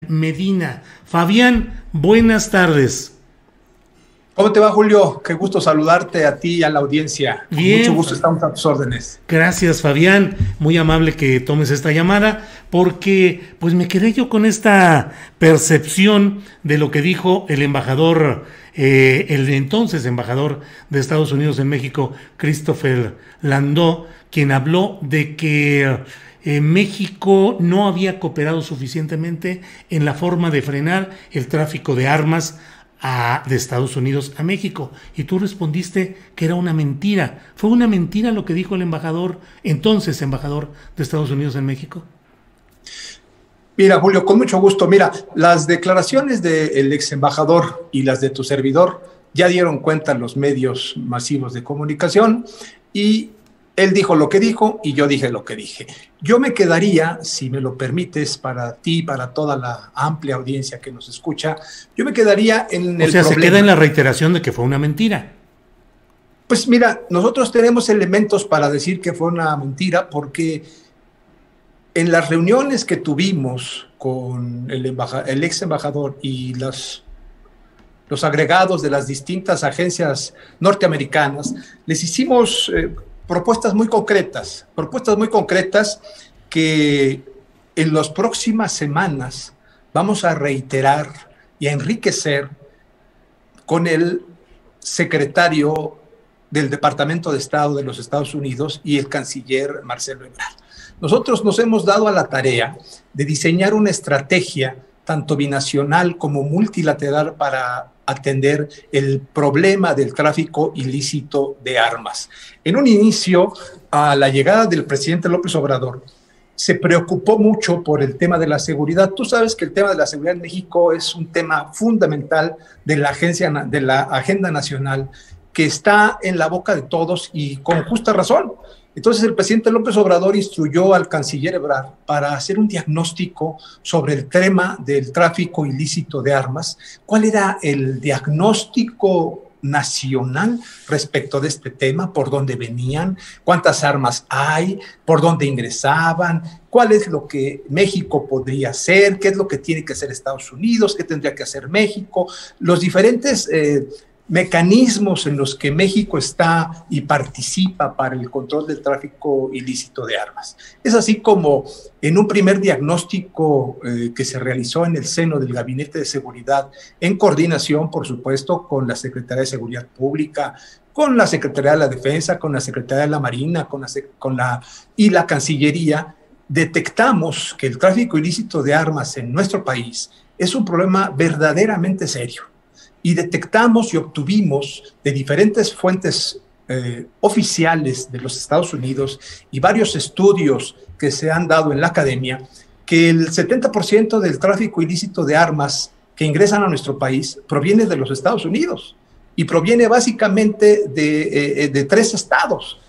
Medina. Fabián, buenas tardes. ¿Cómo te va, Julio? Qué gusto saludarte a ti y a la audiencia. Bien. Mucho gusto, estamos a tus órdenes. Gracias, Fabián. Muy amable que tomes esta llamada, porque pues me quedé yo con esta percepción de lo que dijo el embajador, el entonces embajador de Estados Unidos en México, Christopher Landau, quien habló de que México no había cooperado suficientemente en la forma de frenar el tráfico de armas de Estados Unidos a México, y tú respondiste que era una mentira. ¿Fue una mentira lo que dijo el embajador, entonces embajador de Estados Unidos en México? Mira, Julio, con mucho gusto. Mira, las declaraciones del ex embajador y las de tu servidor ya dieron cuenta en los medios masivos de comunicación, y él dijo lo que dijo y yo dije lo que dije. Yo me quedaría, si me lo permites, para ti, para toda la amplia audiencia que nos escucha, yo me quedaría en el problema. Se queda en la reiteración de que fue una mentira. Pues mira, nosotros tenemos elementos para decir que fue una mentira, porque en las reuniones que tuvimos con el ex embajador y los agregados de las distintas agencias norteamericanas, les hicimos propuestas muy concretas que en las próximas semanas vamos a reiterar y a enriquecer con el secretario del Departamento de Estado de los Estados Unidos y el canciller Marcelo Ebrard. Nosotros nos hemos dado a la tarea de diseñar una estrategia tanto binacional como multilateral para atender el problema del tráfico ilícito de armas. En un inicio, a la llegada del presidente López Obrador, se preocupó mucho por el tema de la seguridad. Tú sabes que el tema de la seguridad en México es un tema fundamental de la agenda nacional, que está en la boca de todos y con justa razón. Entonces el presidente López Obrador instruyó al canciller Ebrard para hacer un diagnóstico sobre el tema del tráfico ilícito de armas. ¿Cuál era el diagnóstico nacional respecto de este tema? ¿Por dónde venían? ¿Cuántas armas hay? ¿Por dónde ingresaban? ¿Cuál es lo que México podría hacer? ¿Qué es lo que tiene que hacer Estados Unidos? ¿Qué tendría que hacer México? Los diferentes mecanismos en los que México está y participa para el control del tráfico ilícito de armas. Es así como en un primer diagnóstico que se realizó en el seno del Gabinete de Seguridad, en coordinación, por supuesto, con la Secretaría de Seguridad Pública, con la Secretaría de la Defensa, con la Secretaría de la Marina, y la Cancillería, detectamos que el tráfico ilícito de armas en nuestro país es un problema verdaderamente serio. Y detectamos y obtuvimos de diferentes fuentes oficiales de los Estados Unidos y varios estudios que se han dado en la academia, que el 70% del tráfico ilícito de armas que ingresan a nuestro país proviene de los Estados Unidos y proviene básicamente de tres estados.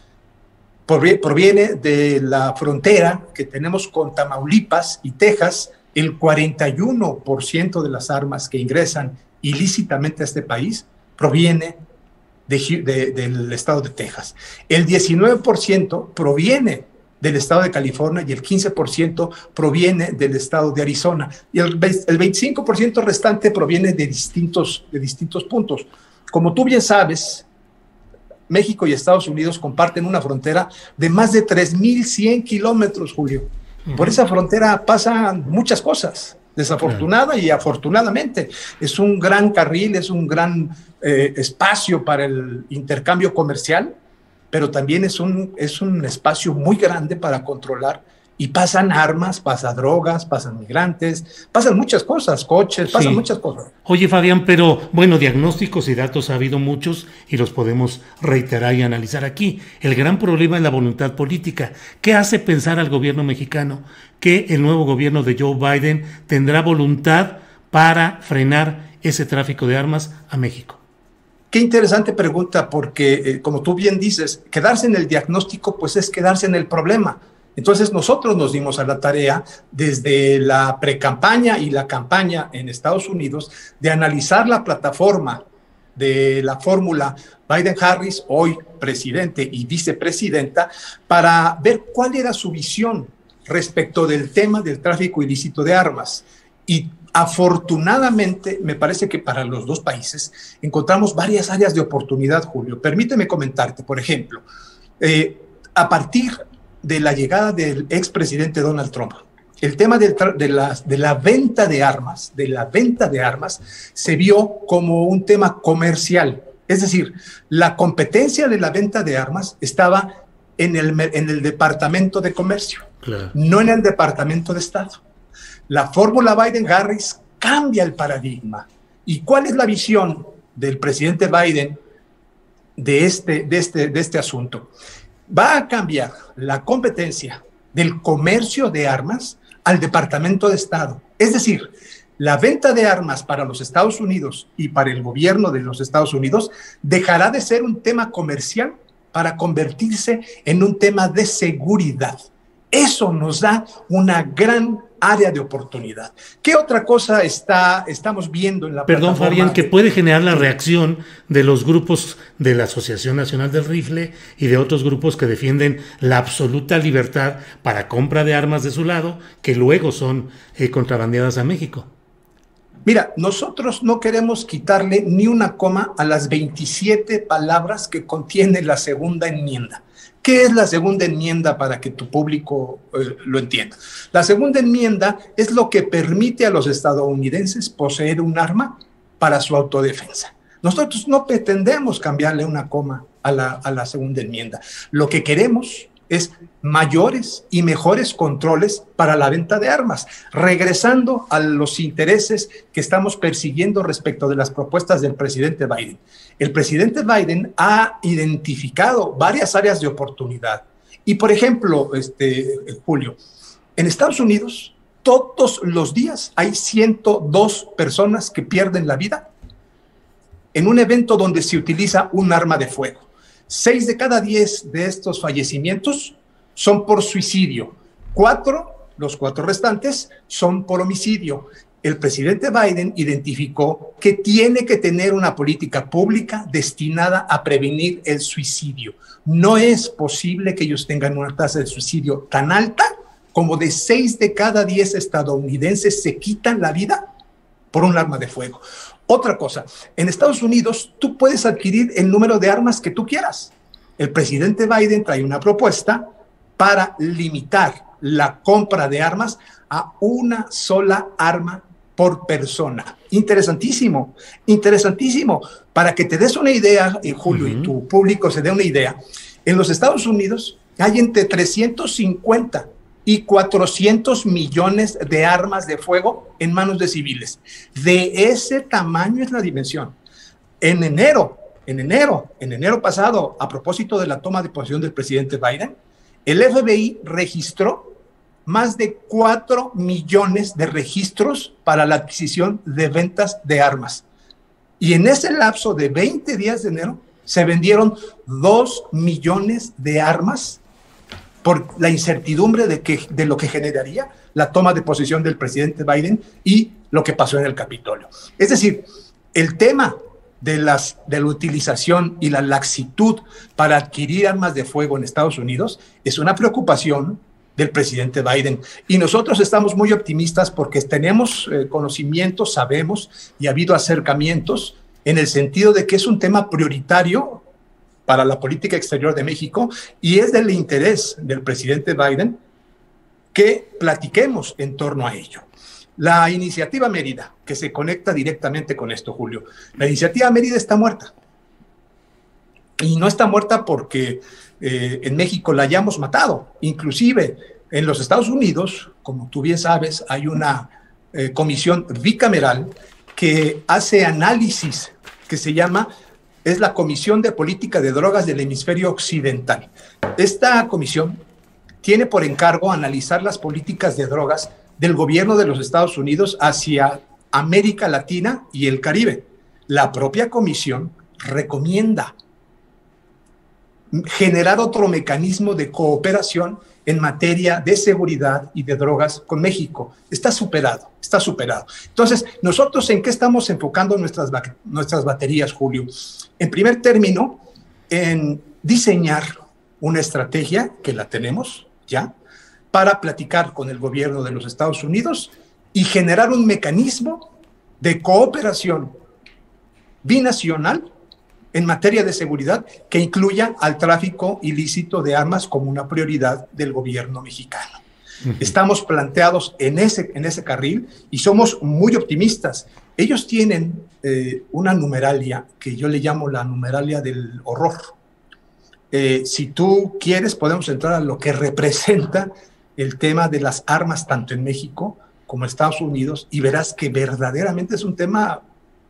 Proviene de la frontera que tenemos con Tamaulipas y Texas. El 41% de las armas que ingresan ilícitamente a este país proviene del estado de Texas. El 19% proviene del estado de California y el 15% proviene del estado de Arizona. Y el 25% restante proviene de distintos puntos. Como tú bien sabes, México y Estados Unidos comparten una frontera de más de 3,100 kilómetros, Julio. Por esa frontera pasan muchas cosas, desafortunada y afortunadamente. Es un gran carril, es un gran espacio para el intercambio comercial, pero también es un espacio muy grande para controlar, y pasan armas, pasan drogas, pasan migrantes, pasan muchas cosas, coches, pasan muchas cosas. Oye, Fabián, pero bueno, diagnósticos y datos ha habido muchos y los podemos reiterar y analizar aquí. El gran problema es la voluntad política. ¿Qué hace pensar al gobierno mexicano que el nuevo gobierno de Joe Biden tendrá voluntad para frenar ese tráfico de armas a México? Qué interesante pregunta, porque como tú bien dices, quedarse en el diagnóstico pues es quedarse en el problema. Entonces nosotros nos dimos a la tarea desde la precampaña y la campaña en Estados Unidos de analizar la plataforma de la fórmula Biden-Harris, hoy presidente y vicepresidenta, para ver cuál era su visión respecto del tema del tráfico ilícito de armas. Y Afortunadamente, me parece que para los dos países encontramos varias áreas de oportunidad, Julio. Permíteme comentarte, por ejemplo, a partir de la llegada del expresidente Donald Trump, el tema de la venta de armas, se vio como un tema comercial. Es decir, la competencia de la venta de armas estaba en el Departamento de Comercio, claro, no en el Departamento de Estado. La fórmula Biden-Harris cambia el paradigma. ¿Y cuál es la visión del presidente Biden de este asunto? Va a cambiar la competencia del comercio de armas al Departamento de Estado. Es decir, la venta de armas para los Estados Unidos y para el gobierno de los Estados Unidos dejará de ser un tema comercial para convertirse en un tema de seguridad. Eso nos da una gran área de oportunidad. ¿Qué otra cosa estamos viendo en la plataforma? Perdón, Fabián, que puede generar la reacción de los grupos de la Asociación Nacional del Rifle y de otros grupos que defienden la absoluta libertad para compra de armas de su lado, que luego son contrabandeadas a México. Mira, nosotros no queremos quitarle ni una coma a las 27 palabras que contiene la segunda enmienda. ¿Qué es la segunda enmienda para que tu público lo entienda? La segunda enmienda es lo que permite a los estadounidenses poseer un arma para su autodefensa. Nosotros no pretendemos cambiarle una coma a la segunda enmienda. Lo que queremos es mayores y mejores controles para la venta de armas, regresando a los intereses que estamos persiguiendo respecto de las propuestas del presidente Biden. El presidente Biden ha identificado varias áreas de oportunidad. Y, por ejemplo, Julio, en Estados Unidos, todos los días hay 102 personas que pierden la vida en un evento donde se utiliza un arma de fuego. 6 de cada 10 de estos fallecimientos son por suicidio. Los 4 restantes son por homicidio. El presidente Biden identificó que tiene que tener una política pública destinada a prevenir el suicidio. No es posible que ellos tengan una tasa de suicidio tan alta como de 6 de cada 10 estadounidenses se quitan la vida por un arma de fuego. Otra cosa, en Estados Unidos tú puedes adquirir el número de armas que tú quieras. El presidente Biden trae una propuesta para limitar la compra de armas a una sola arma por persona. Interesantísimo, interesantísimo. Para que te des una idea, Julio, y tu público se dé una idea, en los Estados Unidos hay entre 350 y 400 millones de armas de fuego en manos de civiles. De ese tamaño es la dimensión. En enero pasado, a propósito de la toma de posesión del presidente Biden, el FBI registró más de 4 millones de registros para la adquisición de ventas de armas. Y en ese lapso de 20 días de enero se vendieron 2 millones de armas por la incertidumbre de lo que generaría la toma de posesión del presidente Biden y lo que pasó en el Capitolio. Es decir, el tema de la utilización y la laxitud para adquirir armas de fuego en Estados Unidos es una preocupación del presidente Biden. Y nosotros estamos muy optimistas porque tenemos conocimientos, sabemos, y ha habido acercamientos en el sentido de que es un tema prioritario para la política exterior de México y es del interés del presidente Biden que platiquemos en torno a ello. La iniciativa Mérida, que se conecta directamente con esto, Julio, la iniciativa Mérida está muerta. Y no está muerta porque en México la hayamos matado. Inclusive en los Estados Unidos, como tú bien sabes, hay una comisión bicameral que hace análisis que es la Comisión de Política de Drogas del Hemisferio Occidental. Esta comisión tiene por encargo analizar las políticas de drogas del gobierno de los Estados Unidos hacia América Latina y el Caribe. La propia comisión recomienda generar otro mecanismo de cooperación en materia de seguridad y de drogas con México. Está superado. Entonces, ¿nosotros en qué estamos enfocando nuestras baterías, Julio? En primer término, en diseñar una estrategia, que la tenemos ya, para platicar con el gobierno de los Estados Unidos y generar un mecanismo de cooperación binacional en materia de seguridad que incluya al tráfico ilícito de armas como una prioridad del gobierno mexicano. Estamos planteados en ese carril y somos muy optimistas. Ellos tienen una numeralia que yo le llamo la numeralia del horror. Si tú quieres, podemos entrar a lo que representa el tema de las armas tanto en México como en Estados Unidos y verás que verdaderamente es un tema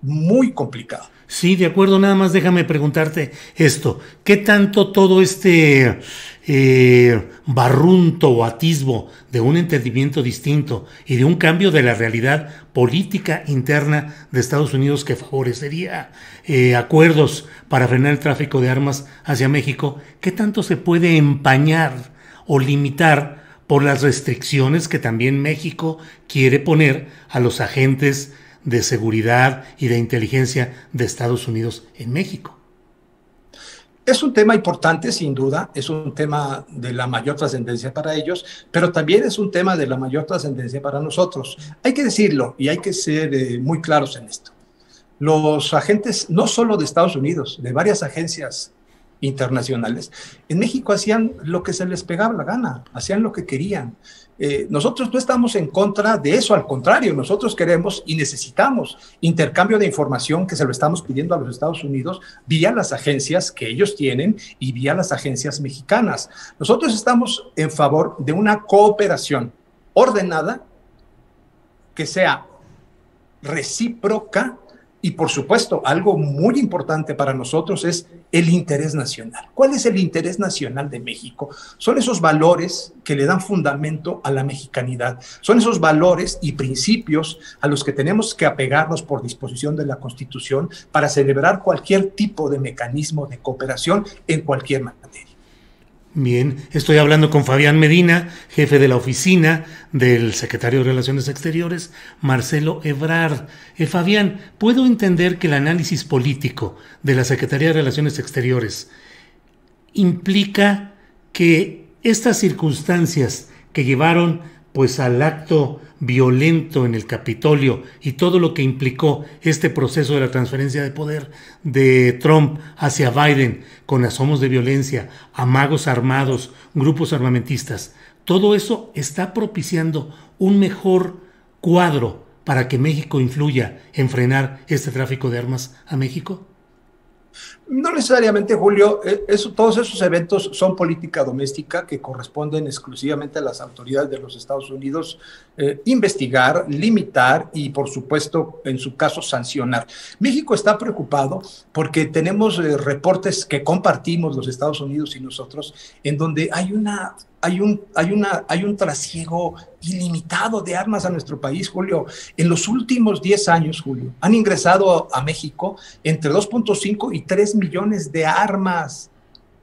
muy complicado. Sí, de acuerdo, nada más déjame preguntarte esto. ¿Qué tanto todo este barrunto o atisbo de un entendimiento distinto y de un cambio de la realidad política interna de Estados Unidos que favorecería acuerdos para frenar el tráfico de armas hacia México, qué tanto se puede empañar o limitar por las restricciones que también México quiere poner a los agentes de seguridad y de inteligencia de Estados Unidos en México? Es un tema importante, sin duda, es un tema de la mayor trascendencia para ellos, pero también es un tema de la mayor trascendencia para nosotros. Hay que decirlo y hay que ser muy claros en esto. Los agentes, no solo de Estados Unidos, de varias agencias internacionales, en México hacían lo que se les pegaba la gana, hacían lo que querían. Nosotros no estamos en contra de eso, al contrario, nosotros queremos y necesitamos intercambio de información que se lo estamos pidiendo a los Estados Unidos vía las agencias que ellos tienen y vía las agencias mexicanas. Nosotros estamos en favor de una cooperación ordenada que sea recíproca. Y por supuesto, algo muy importante para nosotros es el interés nacional. ¿Cuál es el interés nacional de México? Son esos valores que le dan fundamento a la mexicanidad. Son esos valores y principios a los que tenemos que apegarnos por disposición de la Constitución para celebrar cualquier tipo de mecanismo de cooperación en cualquier materia. Bien, estoy hablando con Fabián Medina, jefe de la oficina del secretario de Relaciones Exteriores, Marcelo Ebrard. Fabián, ¿puedo entender que el análisis político de la Secretaría de Relaciones Exteriores implica que estas circunstancias que llevaron pues al acto violento en el Capitolio y todo lo que implicó este proceso de la transferencia de poder de Trump hacia Biden con asomos de violencia, amagos armados, grupos armamentistas, todo eso está propiciando un mejor cuadro para que México influya en frenar este tráfico de armas a México? No necesariamente, Julio, todos esos eventos son política doméstica que corresponden exclusivamente a las autoridades de los Estados Unidos investigar, limitar y, por supuesto, en su caso, sancionar. México está preocupado porque tenemos reportes que compartimos los Estados Unidos y nosotros en donde hay un trasiego ilimitado de armas a nuestro país, Julio. En los últimos 10 años, Julio, han ingresado a México entre 2.5 y 3 millones de armas.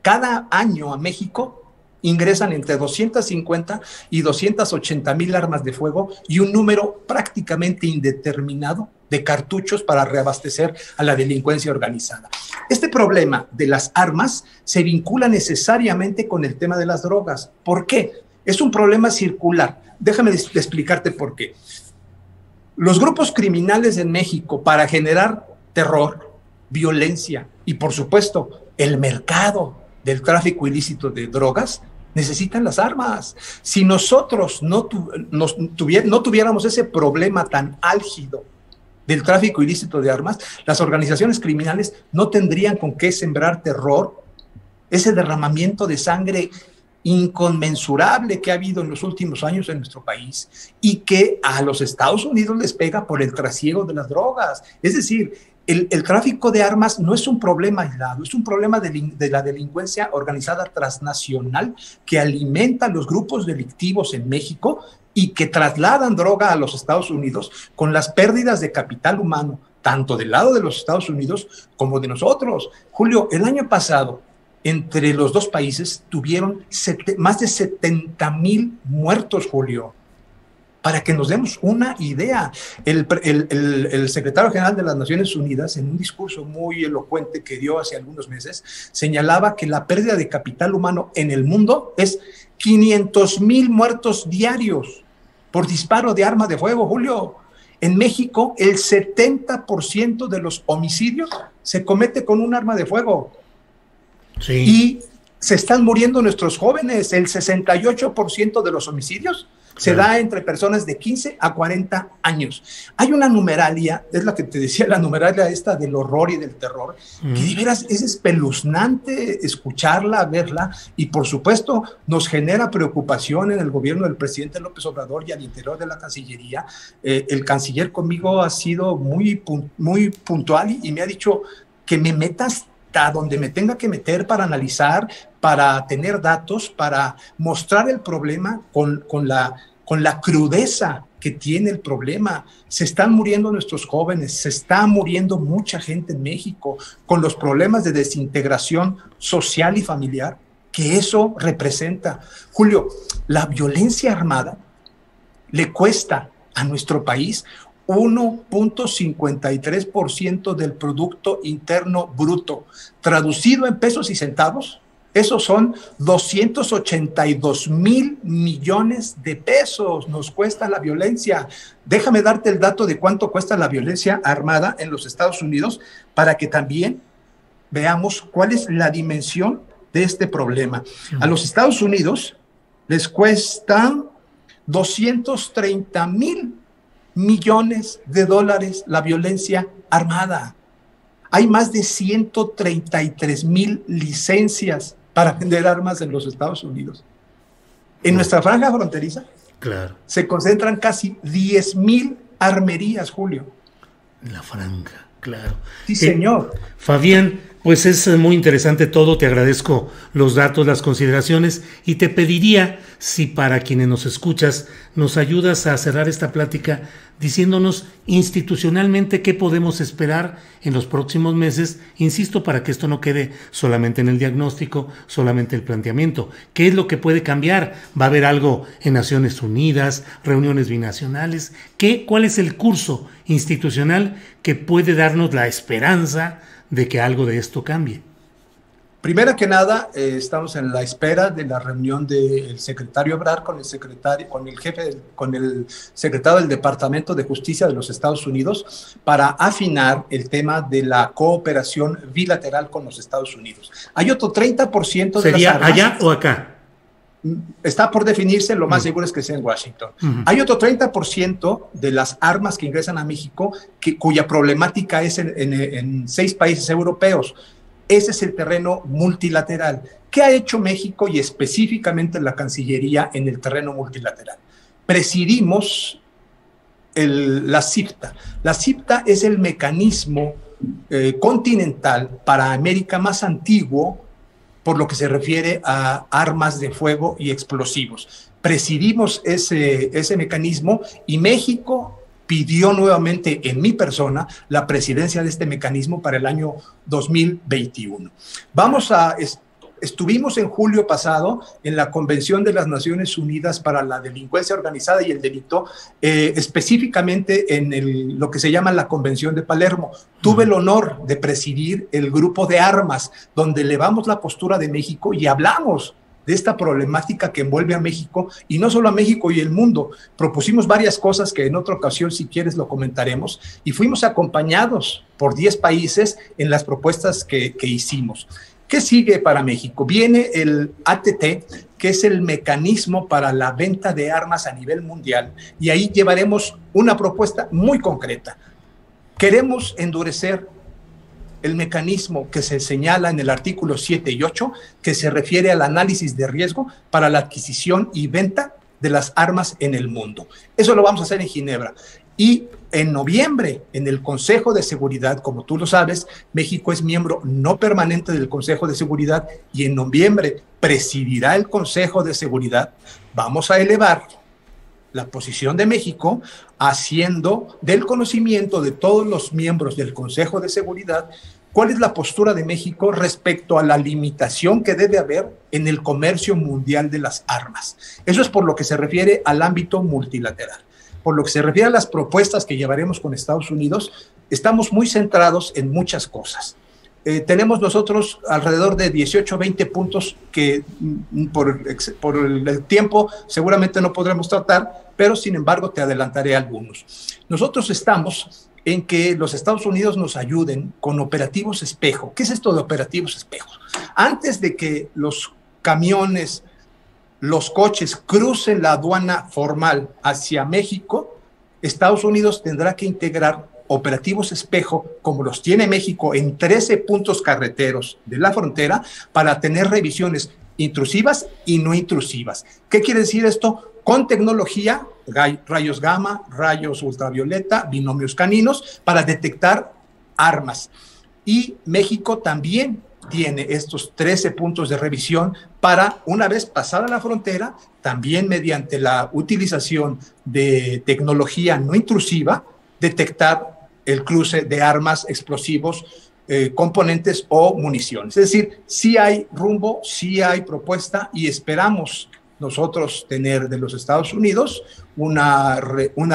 Cada año a México ingresan entre 250 y 280 mil armas de fuego y un número prácticamente indeterminado de cartuchos para reabastecer a la delincuencia organizada. Este problema de las armas se vincula necesariamente con el tema de las drogas. ¿Por qué? Es un problema circular. Déjame explicarte por qué. Los grupos criminales en México, para generar terror, violencia y, por supuesto, el mercado del tráfico ilícito de drogas, necesitan las armas. Si nosotros no tuviéramos ese problema tan álgido del tráfico ilícito de armas, las organizaciones criminales no tendrían con qué sembrar terror, ese derramamiento de sangre inconmensurable que ha habido en los últimos años en nuestro país y que a los Estados Unidos les pega por el trasiego de las drogas. Es decir, el tráfico de armas no es un problema aislado, es un problema de la delincuencia organizada transnacional que alimenta los grupos delictivos en México y que trasladan droga a los Estados Unidos con las pérdidas de capital humano, tanto del lado de los Estados Unidos como de nosotros. Julio, el año pasado, entre los dos países, tuvieron más de 70,000 muertos, Julio. Para que nos demos una idea, el secretario general de las Naciones Unidas, en un discurso muy elocuente que dio hace algunos meses, señalaba que la pérdida de capital humano en el mundo es 500,000 muertos diarios por disparo de arma de fuego, Julio. En México, el 70% de los homicidios se comete con un arma de fuego. Sí. Y se están muriendo nuestros jóvenes. El 68% de los homicidios se da entre personas de 15 a 40 años. Hay una numeralia, es la que te decía, la numeralia esta del horror y del terror, que de veras es espeluznante escucharla, verla, y por supuesto nos genera preocupación en el gobierno del presidente López Obrador y al interior de la Cancillería. El canciller conmigo ha sido muy puntual y me ha dicho que me metas a donde me tenga que meter para analizar, para tener datos, para mostrar el problema con la crudeza que tiene el problema. Se están muriendo nuestros jóvenes, se está muriendo mucha gente en México con los problemas de desintegración social y familiar que eso representa. Julio, la violencia armada le cuesta a nuestro país 1.53% del Producto Interno Bruto. Traducido en pesos y centavos, esos son 282,000 millones de pesos. Nos cuesta la violencia. Déjame darte el dato de cuánto cuesta la violencia armada en los Estados Unidos para que también veamos cuál es la dimensión de este problema. A los Estados Unidos les cuesta 230,000 millones de dólares la violencia armada. Hay más de 133,000 licencias para vender armas en los Estados Unidos. En nuestra franja fronteriza se concentran casi 10,000 armerías, Julio. En la franja, claro. Sí, señor. Fabián, pues es muy interesante todo, te agradezco los datos, las consideraciones, y te pediría, si para quienes nos escuchas, nos ayudas a cerrar esta plática diciéndonos institucionalmente qué podemos esperar en los próximos meses, insisto, para que esto no quede solamente en el diagnóstico, solamente el planteamiento. ¿Qué es lo que puede cambiar? ¿Va a haber algo en Naciones Unidas, reuniones binacionales? ¿Cuál es el curso institucional que puede darnos la esperanza de que algo de esto cambie? Primero que nada, estamos en la espera de la reunión del secretario Ebrard con el secretario del Departamento de Justicia de los Estados Unidos para afinar el tema de la cooperación bilateral con los Estados Unidos. Hay otro 30% de ¿Sería las armas, allá o acá? Está por definirse, lo más seguro es que sea en Washington. Hay otro 30% de las armas que ingresan a México cuya problemática es en 6 países europeos. Ese es el terreno multilateral. ¿Qué ha hecho México y específicamente la Cancillería en el terreno multilateral? Presidimos la CIFTA. La CIFTA es el mecanismo continental para América más antiguo por lo que se refiere a armas de fuego y explosivos. Presidimos ese mecanismo y México pidió nuevamente en mi persona la presidencia de este mecanismo para el año 2021. Estuvimos en julio pasado en la Convención de las Naciones Unidas para la Delincuencia Organizada y el Delito, específicamente en lo que se llama la Convención de Palermo. Tuve el honor de presidir el grupo de armas, donde elevamos la postura de México y hablamos de esta problemática que envuelve a México, y no solo a México y el mundo. Propusimos varias cosas que en otra ocasión, si quieres, lo comentaremos, y fuimos acompañados por 10 países en las propuestas que hicimos. ¿Qué sigue para México? Viene el ATT, que es el mecanismo para la venta de armas a nivel mundial, y ahí llevaremos una propuesta muy concreta. Queremos endurecer el mecanismo que se señala en el artículo 7 y 8, que se refiere al análisis de riesgo para la adquisición y venta de las armas en el mundo. Eso lo vamos a hacer en Ginebra. Y en noviembre, en el Consejo de Seguridad, como tú lo sabes, México es miembro no permanente del Consejo de Seguridad y en noviembre presidirá el Consejo de Seguridad. Vamos a elevar la posición de México, haciendo del conocimiento de todos los miembros del Consejo de Seguridad cuál es la postura de México respecto a la limitación que debe haber en el comercio mundial de las armas. Eso es por lo que se refiere al ámbito multilateral. Por lo que se refiere a las propuestas que llevaremos con Estados Unidos, estamos muy centrados en muchas cosas. tenemos nosotros alrededor de 18 20 puntos que por el tiempo seguramente no podremos tratar, pero sin embargo te adelantaré algunos. Nosotros estamos en que los Estados Unidos nos ayuden con operativos espejo. ¿Qué es esto de operativos espejos? Antes de que los camiones, los coches crucen la aduana formal hacia México, Estados Unidos tendrá que integrar operativos espejo, como los tiene México en 13 puntos carreteros de la frontera, para tener revisiones intrusivas y no intrusivas. ¿Qué quiere decir esto? Con tecnología, rayos gamma, rayos ultravioleta, binomios caninos, para detectar armas. Y México también tiene estos 13 puntos de revisión para, una vez pasada la frontera, también mediante la utilización de tecnología no intrusiva, detectar el cruce de armas, explosivos, componentes o municiones. Es decir, sí hay rumbo, sí hay propuesta y esperamos nosotros tener de los Estados Unidos una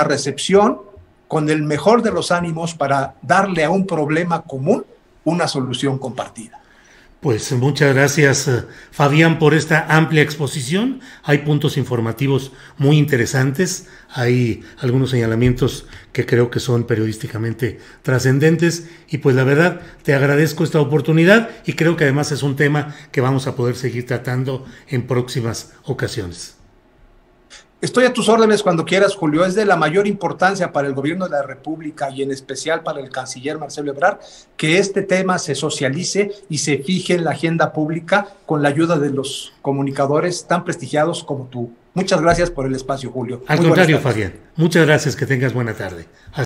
recepción con el mejor de los ánimos para darle a un problema común una solución compartida. Pues muchas gracias, Fabián, por esta amplia exposición. Hay puntos informativos muy interesantes, hay algunos señalamientos que creo que son periodísticamente trascendentes y pues la verdad te agradezco esta oportunidad y creo que además es un tema que vamos a poder seguir tratando en próximas ocasiones. Estoy a tus órdenes cuando quieras, Julio. Es de la mayor importancia para el gobierno de la República y en especial para el canciller Marcelo Ebrard que este tema se socialice y se fije en la agenda pública con la ayuda de los comunicadores tan prestigiados como tú. Muchas gracias por el espacio, Julio. Al contrario, Fabián. Muchas gracias. Que tengas buena tarde.